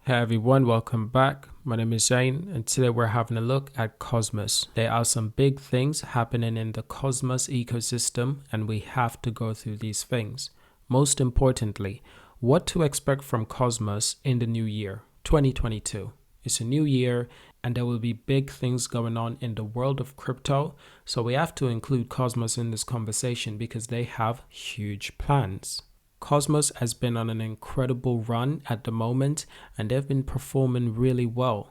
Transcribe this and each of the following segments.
Hey everyone, welcome back. My name is Zane, and today we're having a look at Cosmos. There are some big things happening in the Cosmos ecosystem, and we have to go through these things. Most importantly, what to expect from Cosmos in the new year, 2022. It's a new year, and there will be big things going on in the world of crypto, so we have to include Cosmos in this conversation because they have huge plans. Cosmos has been on an incredible run at the moment, and they've been performing really well.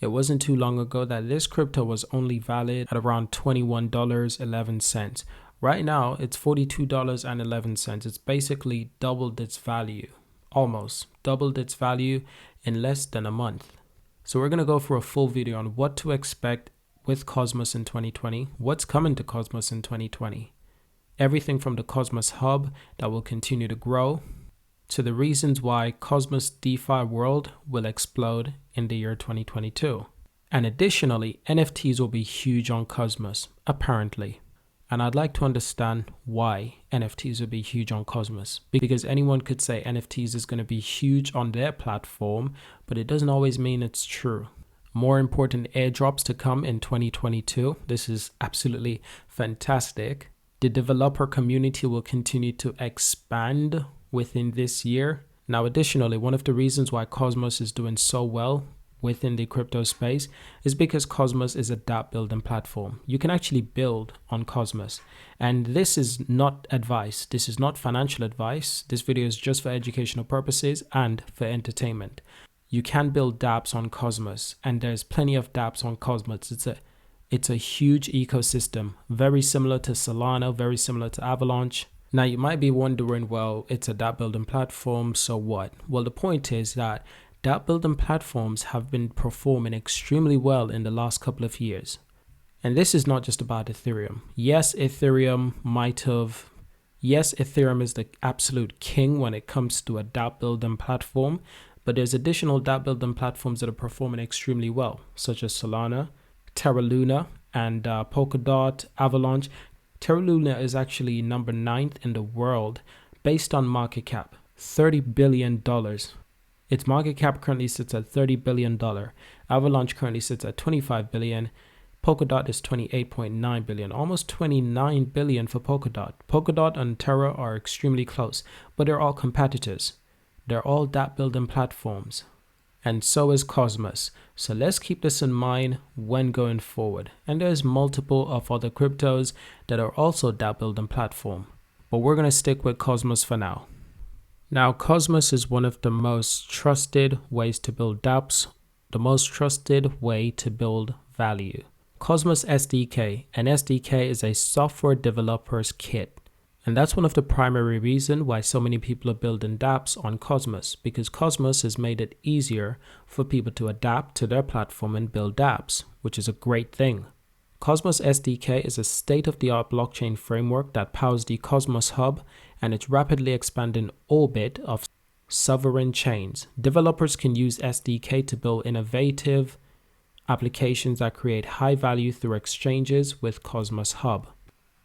It wasn't too long ago that this crypto was only valid at around $21.11. Right now, it's $42.11. It's basically doubled its value, almost doubled its value in less than a month. So we're going to go through a full video on what to expect with Cosmos in 2020, what's coming to Cosmos in 2020. Everything from the Cosmos Hub that will continue to grow to the reasons why Cosmos DeFi world will explode in the year 2022. And additionally, NFTs will be huge on Cosmos, apparently. And I'd like to understand why NFTs will be huge on Cosmos. Because anyone could say NFTs is going to be huge on their platform, but it doesn't always mean it's true. More important airdrops to come in 2022. This is absolutely fantastic. The developer community will continue to expand within this year. Now, additionally, one of the reasons why Cosmos is doing so well within the crypto space is because Cosmos is a dApp building platform. You can actually build on Cosmos. And this is not advice. This is not financial advice. This video is just for educational purposes and for entertainment. You can build dApps on Cosmos, and there's plenty of dApps on Cosmos. It's a huge ecosystem, very similar to Solana, very similar to Avalanche. Now you might be wondering, well, it's a dApp building platform, so what? Well, the point is that dApp building platforms have been performing extremely well in the last couple of years. And this is not just about Ethereum. Yes, Ethereum is the absolute king when it comes to a dApp building platform, but there's additional dApp building platforms that are performing extremely well, such as Solana, Terra Luna, and Polkadot, Avalanche. Terra Luna is actually number 9th in the world based on market cap, $30 billion. Its market cap currently sits at $30 billion. Avalanche currently sits at $25 billion. Polkadot is $28.9 billion, almost $29 billion for Polkadot. Polkadot and Terra are extremely close, but they're all competitors. They're all dApp building platforms. And so is Cosmos. So let's keep this in mind when going forward. And there's multiple of other cryptos that are also dApp building platform. But we're going to stick with Cosmos for now. Now, Cosmos is one of the most trusted ways to build dApps, the most trusted way to build value. Cosmos SDK. An SDK is a software developer's kit. And that's one of the primary reasons why so many people are building dApps on Cosmos, because Cosmos has made it easier for people to adapt to their platform and build dApps, which is a great thing. Cosmos SDK is a state-of-the-art blockchain framework that powers the Cosmos Hub and its rapidly expanding orbit of sovereign chains. Developers can use SDK to build innovative applications that create high value through exchanges with Cosmos Hub.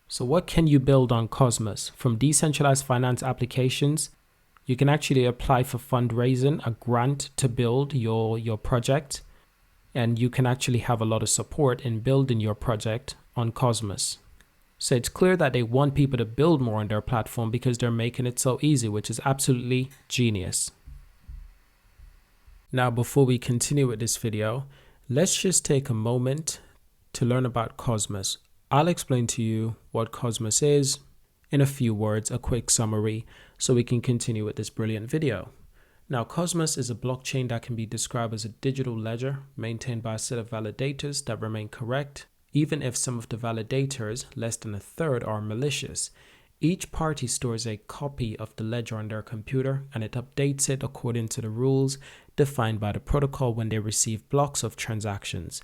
So what can you build on Cosmos? From decentralized finance applications, you can actually apply for fundraising, a grant to build your project, and you can actually have a lot of support in building your project on Cosmos. So it's clear that they want people to build more on their platform because they're making it so easy, which is absolutely genius. Now, before we continue with this video, let's just take a moment to learn about Cosmos. I'll explain to you what Cosmos is in a few words, a quick summary, so we can continue with this brilliant video. Now, Cosmos is a blockchain that can be described as a digital ledger maintained by a set of validators that remain correct, even if some of the validators, less than a third, are malicious. Each party stores a copy of the ledger on their computer, and it updates it according to the rules defined by the protocol when they receive blocks of transactions.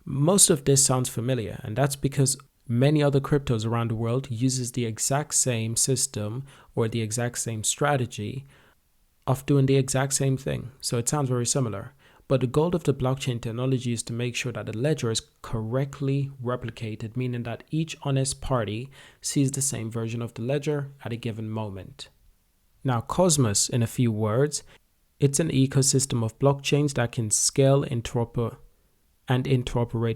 Most of this sounds familiar, and that's because many other cryptos around the world uses the exact same system or the exact same strategy of doing the exact same thing. So it sounds very similar. But the goal of the blockchain technology is to make sure that the ledger is correctly replicated, meaning that each honest party sees the same version of the ledger at a given moment. Now, Cosmos, in a few words, It's an ecosystem of blockchains that can scale, interoperate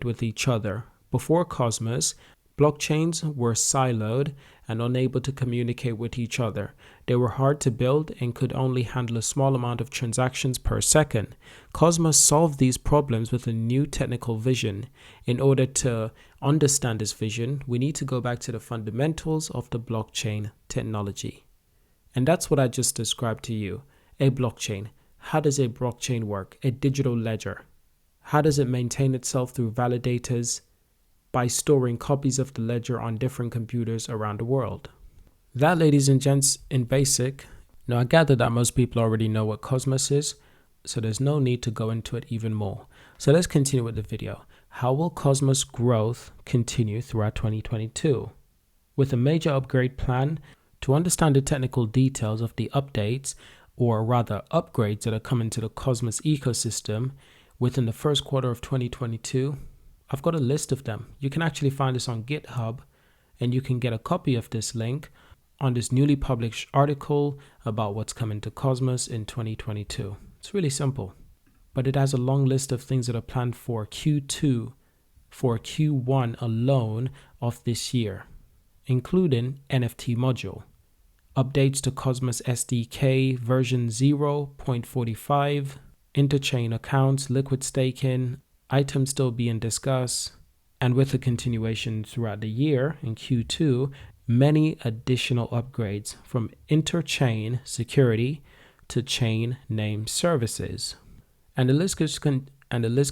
with each other. Before Cosmos, blockchains were siloed and unable to communicate with each other. They were hard to build and could only handle a small amount of transactions per second. Cosmos solved these problems with a new technical vision. In order to understand this vision, we need to go back to the fundamentals of the blockchain technology. And that's what I just described to you. A blockchain. How does a blockchain work? A digital ledger. How does it maintain itself through validators? By storing copies of the ledger on different computers around the world. That, ladies and gents, in basic. Now, I gather that most people already know what Cosmos is, so there's no need to go into it even more. So let's continue with the video. How will Cosmos growth continue throughout 2022? With a major upgrade plan, to understand the technical details of the updates, or rather upgrades that are coming to the Cosmos ecosystem within the first quarter of 2022, I've got a list of them. You can actually find this on GitHub, and you can get a copy of this link on this newly published article about what's coming to Cosmos in 2022. It's really simple, but it has a long list of things that are planned for Q1 alone of this year, including NFT module, updates to Cosmos SDK version 0.45, interchain accounts, liquid staking, items still being discussed, and with a continuation throughout the year in Q2, many additional upgrades from interchain security to chain name services. And the list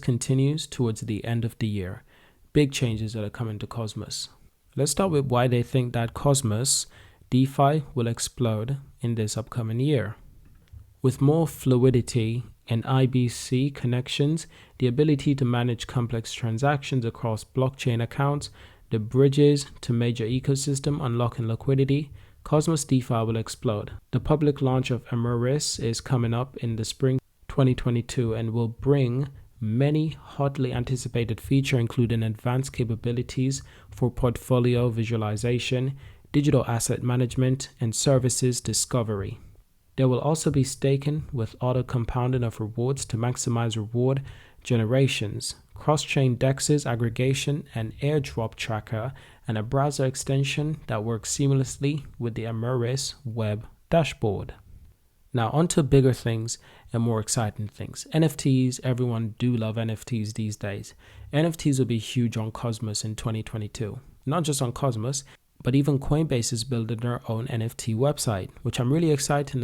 continues towards the end of the year. Big changes that are coming to Cosmos. Let's start with why they think that Cosmos DeFi will explode in this upcoming year. With more fluidity and IBC connections, the ability to manage complex transactions across blockchain accounts, the bridges to major ecosystem unlocking liquidity, Cosmos DeFi will explode. The public launch of Amuris is coming up in the spring 2022 and will bring many hotly anticipated features, including advanced capabilities for portfolio visualization, digital asset management, and services discovery. There will also be staking with auto compounding of rewards to maximize reward generations, cross-chain DEXs aggregation, and airdrop tracker, and a browser extension that works seamlessly with the Amuris web dashboard. Now onto bigger things and more exciting things. NFTs, everyone do love NFTs these days. NFTs will be huge on Cosmos in 2022. Not just on Cosmos, but even Coinbase is building their own NFT website, which I'm really excited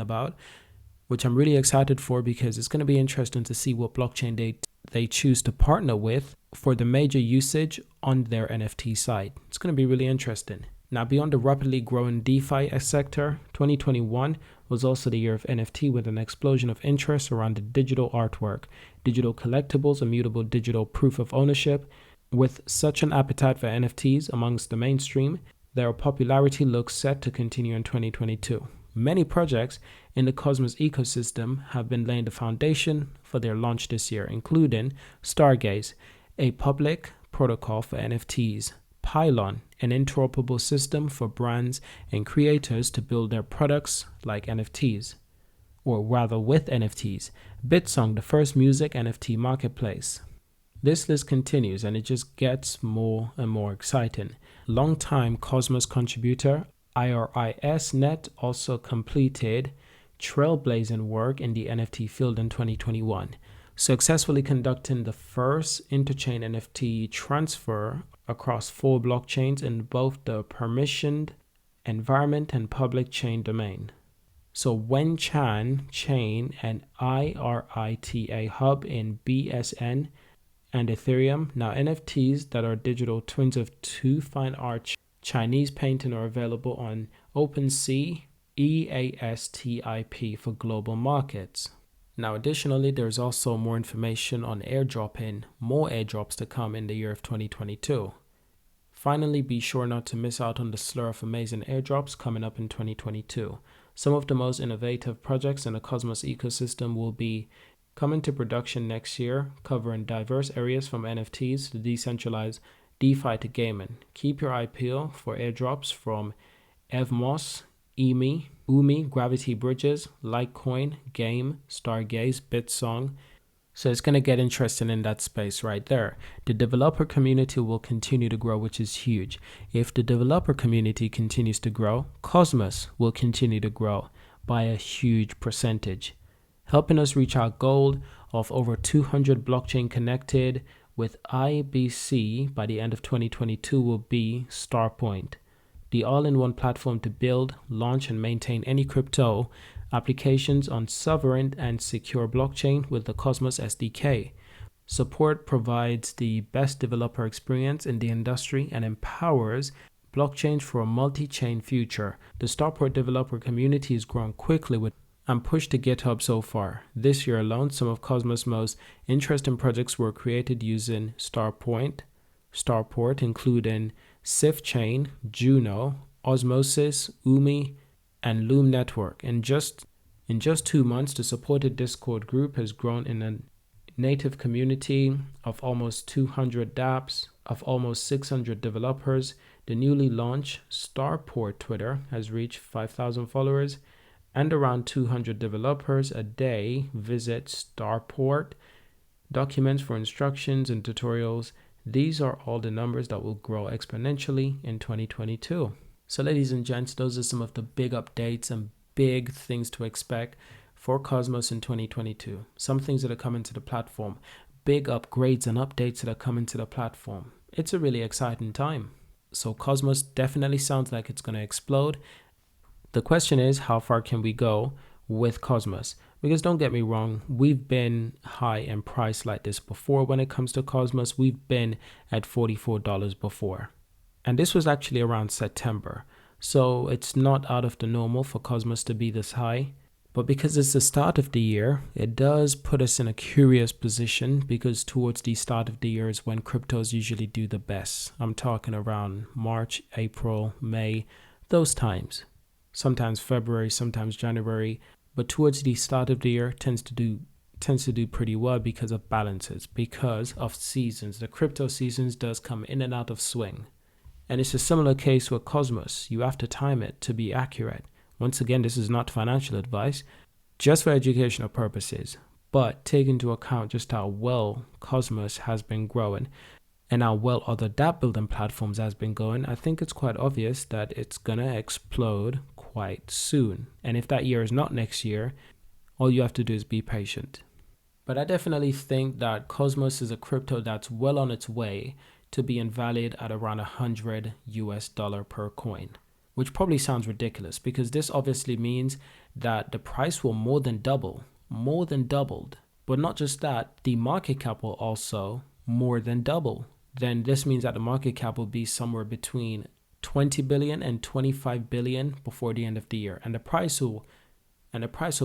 for because it's going to be interesting to see what blockchain they choose to partner with for the major usage on their NFT site. It's going to be really interesting. Now, beyond the rapidly growing DeFi sector, 2021 was also the year of NFT with an explosion of interest around the digital artwork, digital collectibles, immutable digital proof of ownership. With such an appetite for NFTs amongst the mainstream, their popularity looks set to continue in 2022. Many projects in the Cosmos ecosystem have been laying the foundation for their launch this year, including Stargaze, a public protocol for NFTs, Pylon, an interoperable system for brands and creators to build their products like NFTs, or rather with NFTs, Bitsong, the first music NFT marketplace. This list continues and it just gets more and more exciting. Longtime Cosmos contributor IRISNet also completed trailblazing work in the NFT field in 2021, successfully conducting the first interchain NFT transfer across 4 blockchains in both the permissioned environment and public chain domain. So Wenchan Chain and IRITA Hub in BSN and Ethereum. Now NFTs that are digital twins of 2 fine art Chinese painting are available on OpenSea EASTIP for global markets. Now additionally, there's also more information on airdropping, more airdrops to come in the year of 2022. Finally, be sure not to miss out on the slur of amazing airdrops coming up in 2022. Some of the most innovative projects in the Cosmos ecosystem will be coming to production next year, covering diverse areas from NFTs to decentralized DeFi to gaming. Keep your eye peeled for airdrops from Evmos, Umi, Gravity Bridges, Litecoin, Game, Stargaze, Bitsong. So it's going to get interesting in that space right there. The developer community will continue to grow, which is huge. If the developer community continues to grow, Cosmos will continue to grow by a huge percentage, helping us reach our goal of over 200 blockchain connected with IBC by the end of 2022 will be Starpoint, the all-in-one platform to build, launch, and maintain any crypto applications on sovereign and secure blockchain with the Cosmos SDK. Support provides the best developer experience in the industry and empowers blockchains for a multi-chain future. The Starport developer community is growing quickly and pushed to GitHub so far. This year alone, some of Cosmos' most interesting projects were created using Starport, including Sif Chain, Juno, Osmosis, Umi, and Loom Network. In just 2 months, the supported Discord group has grown in a native community of almost 200 dApps, of almost 600 developers. The newly launched Starport Twitter has reached 5,000 followers, and around 200 developers a day visit Starport. Documents for instructions and tutorials. These are all the numbers that will grow exponentially in 2022. So ladies and gents, those are some of the big updates and big things to expect for Cosmos in 2022. Some things that are coming to the platform, big upgrades and updates that are coming to the platform. It's a really exciting time. So Cosmos definitely sounds like it's going to explode. The question is, how far can we go with Cosmos? Because don't get me wrong, we've been high in price like this before. When it comes to Cosmos, we've been at $44 before. And this was actually around September. So it's not out of the normal for Cosmos to be this high. But because it's the start of the year, it does put us in a curious position, because towards the start of the year is when cryptos usually do the best. I'm talking around March, April, May, those times. Sometimes February, sometimes January. But towards the start of the year tends to do pretty well because of balances, because of seasons. The crypto seasons does come in and out of swing. And it's a similar case with Cosmos. You have to time it to be accurate. Once again, this is not financial advice, just for educational purposes. But take into account just how well Cosmos has been growing and how well other dApp building platforms has been going. I think it's quite obvious that it's going to explode quite soon. And if that year is not next year, all you have to do is be patient. But I definitely think that Cosmos is a crypto that's well on its way to being valued at around $100 per coin, which probably sounds ridiculous, because this obviously means that the price will more than doubled. But not just that, the market cap will also more than double. Then this means that the market cap will be somewhere between 20 billion and 25 billion before the end of the year, and the price will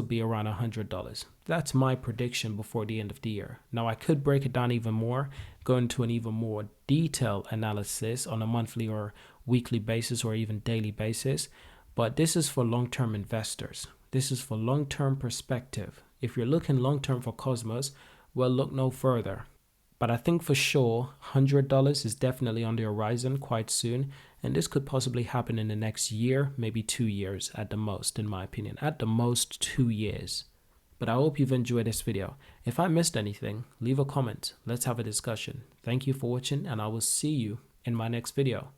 be around $100. That's my prediction before the end of the year. Now, I could break it down even more, go into an even more detailed analysis on a monthly or weekly basis or even daily basis, but this is for long-term investors. This is for long-term perspective. If you're looking long-term for Cosmos, well, look no further. But I think for sure, $100 is definitely on the horizon quite soon. And this could possibly happen in the next year, maybe 2 years at the most, in my opinion. At the most, 2 years. But I hope you've enjoyed this video. If I missed anything, leave a comment. Let's have a discussion. Thank you for watching, and I will see you in my next video.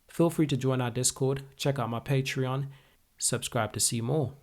Feel free to join our Discord, check out my Patreon, subscribe to see more.